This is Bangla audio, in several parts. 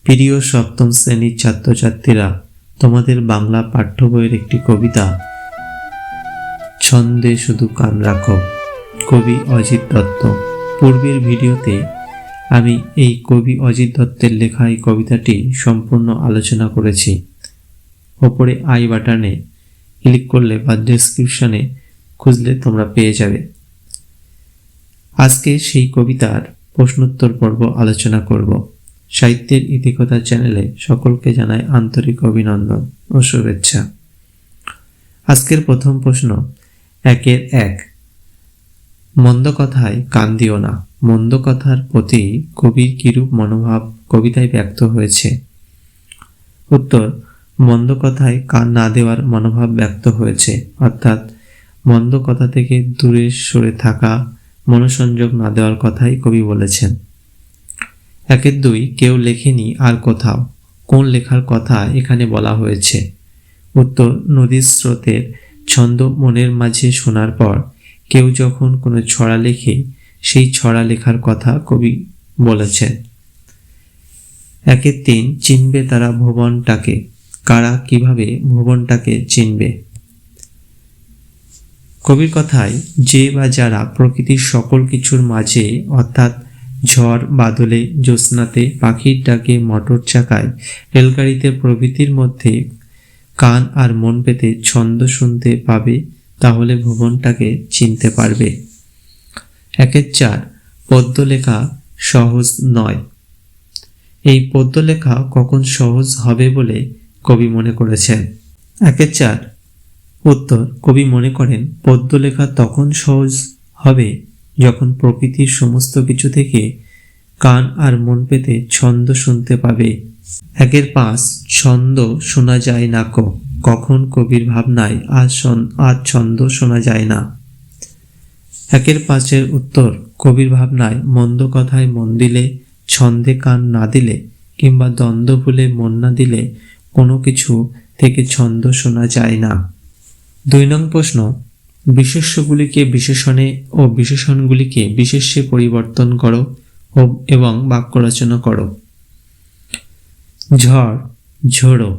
প্রিয় সপ্তম শ্রেণীর ছাত্রছাত্রীরা, তোমাদের বাংলা পাঠ্য বইয়ের একটি কবিতা ছন্দে শুধু কান রাখো, কবি অজিত দত্ত। পূর্বের ভিডিওতে আমি এই কবি অজিত দত্তের লেখা এই কবিতাটি সম্পূর্ণ আলোচনা করেছি। ওপরে আই বাটনে ক্লিক করলে বা ডেসক্রিপশনে খুঁজলে তোমরা পেয়ে যাবে। আজকে সেই কবিতার প্রশ্নোত্তর পর্ব আলোচনা করব। সাহিত্যের ইতিকথা চ্যানেলে সকলকে জানাই আন্তরিক অভিনন্দন ও শুভেচ্ছা। আজকের প্রথম প্রশ্ন 1-এর 1, মন্দ কথায় কান দিও না। মন্দ কথার প্রতি কবির কিরূপ মনোভাব কবিতায় ব্যক্ত হয়েছে? উত্তর, মন্দ কথায় কান না দেওয়ার মনোভাব ব্যক্ত হয়েছে, অর্থাৎ মন্দ কথা থেকে দূরে সরে থাকা, মনোসংযোগ না দেওয়ার কথাই কবি বলেছেন। 1-এর 2, কেউ লেখেনি আর কোথাও। কোন লেখার কথা এখানে বলা হয়েছে? উত্তর, নদীর স্রোতের ছন্দ মনের মাঝে শোনার পর কেউ যখন কোনো ছড়া লেখে, সেই ছড়া লেখার কথা কবি বলেছেন। 1-এর 3, চিনবে তারা ভুবনটাকে। কারা কিভাবে ভুবনটাকে চিনবে? কবির কথায় যে বা যারা প্রকৃতির সকল কিছুর মাঝে, অর্থাৎ ঝড় বাদলে, জ্যোৎস্নাতে, পাখির ডাকে, মোটর চাকায়, রেলগাড়িতে প্রভৃতির মধ্যে কান আর মন পেতে ছন্দ শুনতে পাবে, তাহলে ভুবনটাকে চিনতে পারবে। 1-এর 4, পদ্য লেখা সহজ নয়। এই পদ্য লেখা কখন সহজ হবে বলে কবি মনে করেছেন? 1-এর 4, উত্তর, কবি মনে করেন পদ্য লেখা তখন সহজ হবে যখন প্রকৃতির সমস্ত কিছু থেকে কান আর মন পেতে ছন্দ শুনতে পাবে। 1-এর 5, ছন্দ শোনা যায় না কখন কবির ভাবনায় আর ছন্দ শোনা যায় না। 1-এর 5-এর উত্তর, কবির ভাবনায় মন্দ কথায় মন দিলে, ছন্দে কান না দিলে কিংবা দ্বন্দ্ব ভুলে মন না দিলে কোনো কিছু থেকে ছন্দ শোনা যায় না। 2 নং প্রশ্ন, বিশেষ্যগুলিকে বিশেষণে ও বিশেষণগুলিকে বিশেষ্যে পরিবর্তন করো এবং বাক্য রচনা করো। ঝড়, ঝোড়ো।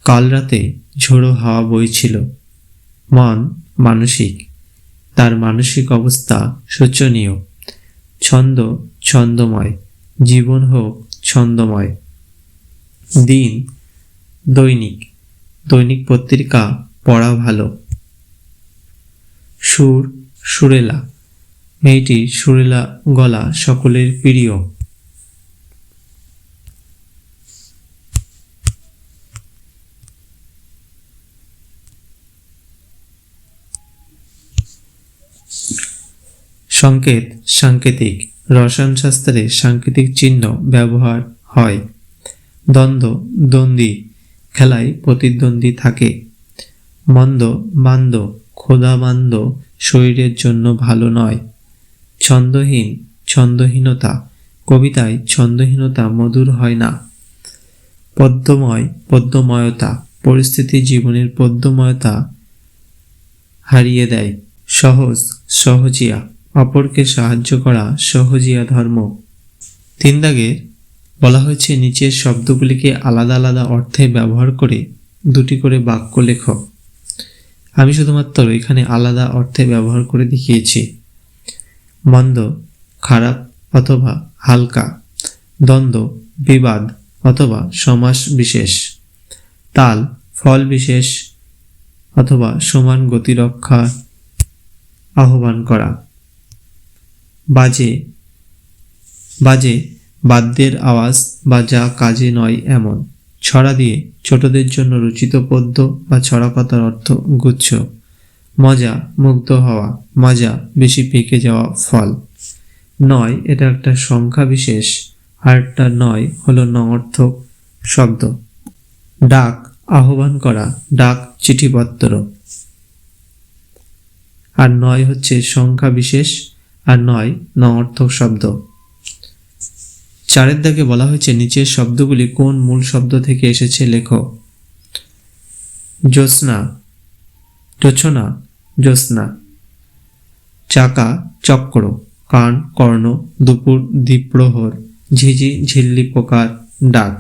কাল রাতে ঝোড়ো হাওয়া বইছিল। মন, মানসিক। তার মানসিক অবস্থা শোচনীয়। ছন্দ, ছন্দময়। জীবন হোক ছন্দময়। দিন, দৈনিক। দৈনিক পত্রিকা পড়া ভালো। সুর, সুরেলা। মেয়েটির সুরেলা গলা সকলের প্রিয়। সংকেত, সাংকেতিক। রসায়ন শাস্ত্রে সাংকেতিক চিহ্ন ব্যবহার হয়। দ্বন্দ্ব, দ্বন্দ্বী। খেলায় প্রতিদ্বন্দ্বী থাকে। মন্দ, মান্দ। ক্ষুধা মান্দ শরীরের জন্য ভালো নয়। ছন্দহীন, ছন্দহীনতা। কবিতায় ছন্দহীনতা মধুর হয় না। পদ্যময়, পদ্যময়তা। পরিস্থিতি জীবনের পদ্যময়তা হারিয়ে দেয়। সহজ, সহজিয়া। অপরকে সাহায্য করা সহজিয়া ধর্ম। 3 দাগে বলা হয়েছে নিচের শব্দগুলিকে আলাদা আলাদা অর্থে ব্যবহার করে 2টি করে বাক্য লেখো। আমি শুধুমাত্র এখানে আলাদা অর্থে ব্যবহার করে দেখিয়েছি। মন্দ, খারাপ অথবা হালকা। দ্বন্দ্ব, বিবাদ অথবা সমাস বিশেষ। তাল, ফল বিশেষ অথবা সমান গতিরক্ষা আহ্বান করা। বাজে, বাজে বাদ্যের আওয়াজ বা যা কাজে নয় এমন। ছড়া দিয়ে ছোটদের জন্য রচিত পদ্য বা ছড়া কথার অর্থ গুচ্ছ। মজা, মুগ্ধ হওয়া। মজা, বেশি পেকে যাওয়া ফল। নয়, এটা একটা সংখ্যা বিশেষ, আরটা নয় হলো নঅর্থক শব্দ। ডাক, আহ্বান করা। ডাক, চিঠিপত্র। আর নয় হচ্ছে সংখ্যা বিশেষ, আর নয় নঅর্থক শব্দ। 4 দাগে বলা হয়েছে নিচের শব্দগুলি কোন মূল শব্দ থেকে এসেছে লেখো। জ্যোৎস্না, জোছনা, জ্যোৎস্না। চাকা, চক্র। কান, কর্ণ। দুপুর, দ্বিপ্রহর। ঝিঝি ঝিল্লি পোকার ডাক।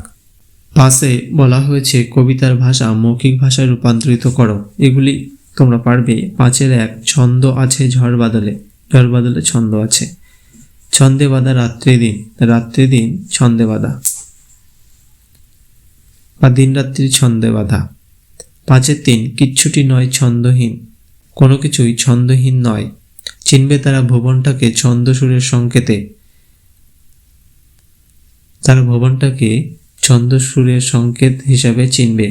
পাশে বলা হয়েছে কবিতার ভাষা মৌখিক ভাষায় রূপান্তরিত করো। এগুলি তোমরা পারবে। 5-1 ছন্দ আছে ঝড় বাদলে, ঝড় বাদলে ছন্দ আছে। ছন্দে বাঁধা রাত্রি দিন, রাত্রি দিন ছন্দে বাঁধা বা দিন রাত্রি ছন্দে বাঁধা। 5-3 কিচ্ছুটি নয় ছন্দহীন, কোনো কিছুই ছন্দহীন নয়। চিনবে তারা ভুবনটাকে ছন্দ সুরের সংকেতে, তারা ভুবনটাকে ছন্দ সুরের সংকেত হিসাবে চিনবে।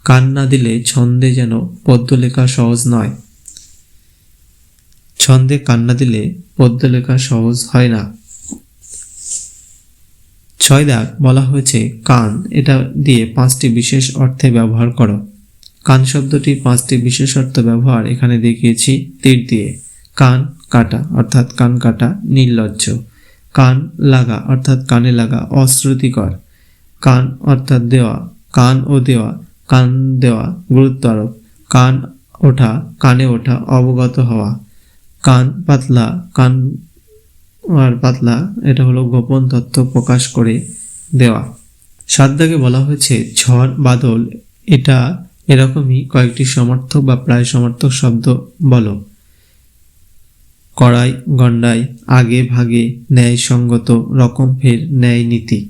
কান না দিলে ছন্দে যেন পদ্য লেখা সহজ নয়, ছন্দে কান না দিলে পদ্য লেখা সহজ হয় না। 6 দাগ বলা হয়েছে কান, এটা দিয়ে 5টি বিশেষ অর্থে ব্যবহার করো। কান শব্দটি 5টি বিশেষ অর্থ ব্যবহার এখানে দেখিয়েছি তীর দিয়ে। কান কাটা অর্থাৎ কান কাটা, নির্লজ্জ। কান লাগা অর্থাৎ কানে লাগা, অশ্রুতিকর। কান অর্থাৎ দেওয়া, কান ও দেওয়া, কান দেওয়া, গুরুত্ব আরোপ। কান ওঠা, কানে ওঠা, অবগত হওয়া। কান পাতলা, কান আর পাতলা, এটা হলো গোপন তথ্য প্রকাশ করে দেওয়া। 7 দাগে বলা হয়েছে ঝড় বাদল, এটা এরকমই কয়েকটি সমার্থক বা প্রায় সমার্থক শব্দ বলো। কড়াই গন্ডাই, আগে ভাগে, ন্যায় সঙ্গত, রকম ফের, ন্যায় নীতি।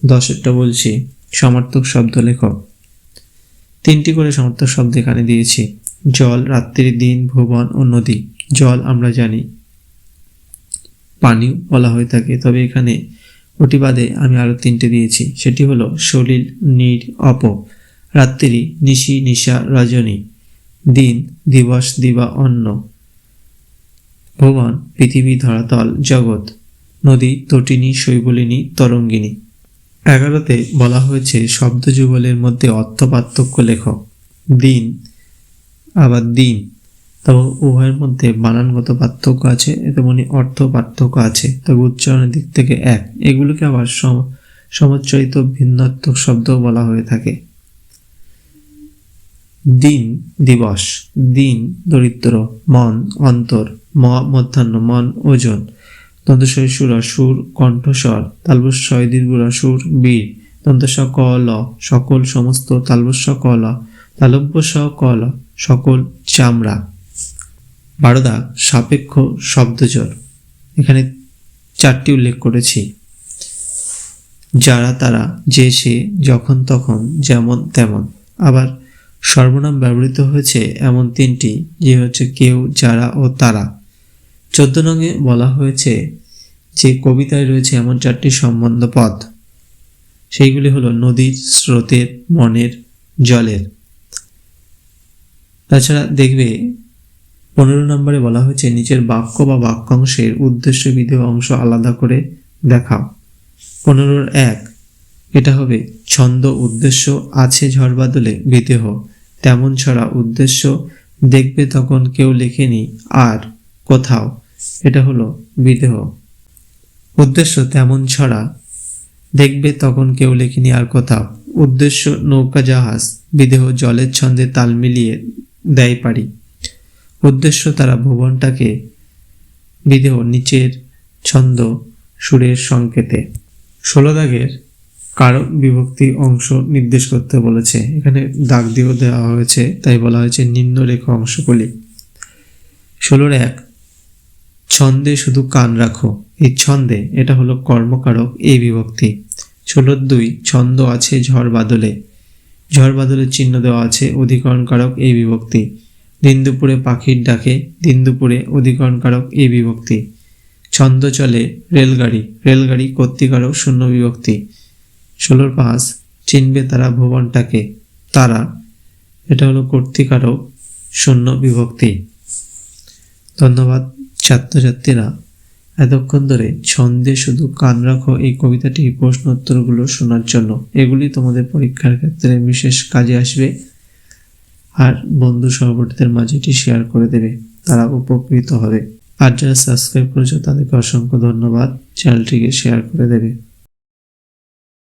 10টা বলছি সমার্থক শব্দ লেখো। 3টি করে সমার্থক শব্দ এখানে দিয়েছি। জল, রাত্রি, দিন, ভুবন ও নদী। জল আমরা জানি পানি বলা হয়ে থাকে, তবে এখানে ওটি বাদে আমি আরো 3টে দিয়েছি। সেটি হলো সলিল, নীর, অপ। রাত্রি নিশি, নিশা, রজনী। দিন দিবস, দিবা, অন্ন। ভুবন পৃথিবী, ধরাতল, জগৎ। নদী তটিনী, শৈবলিনী, তরঙ্গিনী। 11তে বলা হয়েছে শব্দ যুগলের মধ্যে অর্থ পার্থক্য লেখো। দিন আবার দিন, তবে উভয়ের মধ্যে বানানগত পার্থক্য আছে, তেমনি অর্থ পার্থক্য আছে, তবে উচ্চারণের দিক থেকে এক। এগুলোকে আবার সমচ্চয়িত ভিন্নাত্মক শব্দ বলা হয়ে থাকে। দিন দিবস, দিন দরিদ্র, মন অন্তর, মধ্যাহ্ন, মন ওজন। দন্তস্বর সুর, সুর কণ্ঠস্বর, তালবস্য দীর্ঘ সুর, বীর। দন্তস্ব ক ল, সকল সমস্ত, তালবস্য ক ল, তালব্যস্য ক ল, সকল চামড়া। 12 দাগ সাপেক্ষ শব্দজোড়, এখানে 4টি উল্লেখ করেছি। যারা তারা, যে সে, যখন তখন, যেমন তেমন। আবার সর্বনাম ব্যবহৃত হয়েছে এমন 3টি, যে হচ্ছে কেউ, যারা ও তারা। 14 নঙে বলা হয়েছে যে কবিতায় রয়েছে এমন 4টি সম্বন্ধ পদ, সেইগুলি হলো নদীর, স্রোতের, মনের, জলের। তাছাড়া দেখবে 15 নম্বরে বলা হয়েছে নিচের বাক্য বা বাক্যাংশের উদ্দেশ্য বিধেয় অংশ আলাদা করে দেখাও। 15-1 এটা হবে ছন্দ উদ্দেশ্য আছে ঝড় বাদলে বিদেহ, তেমন ছড়া উদ্দেশ্য দেখবে তখন কেউ লেখেনি আর কোথাও, এটা হলো বিদেহ। উদ্দেশ্য তেমন ছড়া দেখবে তখন কেউ লেখেনি আর কোথাও। উদ্দেশ্য নৌকা জাহাজ, বিদেহ জলের ছন্দে তাল মিলিয়ে দেয় পারি। উদ্দেশ্য তারা ভুবনটাকে, বিদেহ নিচের ছন্দ সুরের সংকেতে। 16 দাগের কারক বিভক্তি অংশ নির্দেশ করতে বলেছে, এখানে দাগ দিয়েও দেওয়া হয়েছে, তাই বলা হয়েছে নিম্নরেখ অংশগুলি। 16-1 ছন্দে শুধু কান রাখো। এই ছন্দে, এটা হলো কর্মকারক এই বিভক্তি। 16-2 ছন্দ আছে ঝড় বাদলে, ঝড় বাদলের চিহ্ন দেওয়া আছে অধিকরণকারক এই বিভক্তি। দিন দুপুরে পাখির ডাকে, দিন দুপুরে অধিকরণকারক এই বিভক্তি। ছন্দ চলে রেলগাড়ি, রেলগাড়ি কর্তৃকারক শূন্য বিভক্তি। 16-5 চিনবে তারা ভুবনটাকে, তারা, এটা হলো কর্তৃকারক শূন্য বিভক্তি। ধন্যবাদ ছাত্রছাত্রীরা, এতক্ষণ ধরে ছন্দে শুধু কান রাখো এই কবিতাটি প্রশ্ন উত্তরগুলো শোনার জন্য। এগুলি তোমাদের পরীক্ষার ক্ষেত্রে বিশেষ কাজে আসবে। আর বন্ধু সহপাঠীদের মাঝে এটি শেয়ার করে দেবে, তারা উপকৃত হবে। আর যারা সাবস্ক্রাইব করেছো তাদেরকে অসংখ্য ধন্যবাদ, চ্যানেলটিকে শেয়ার করে দেবে।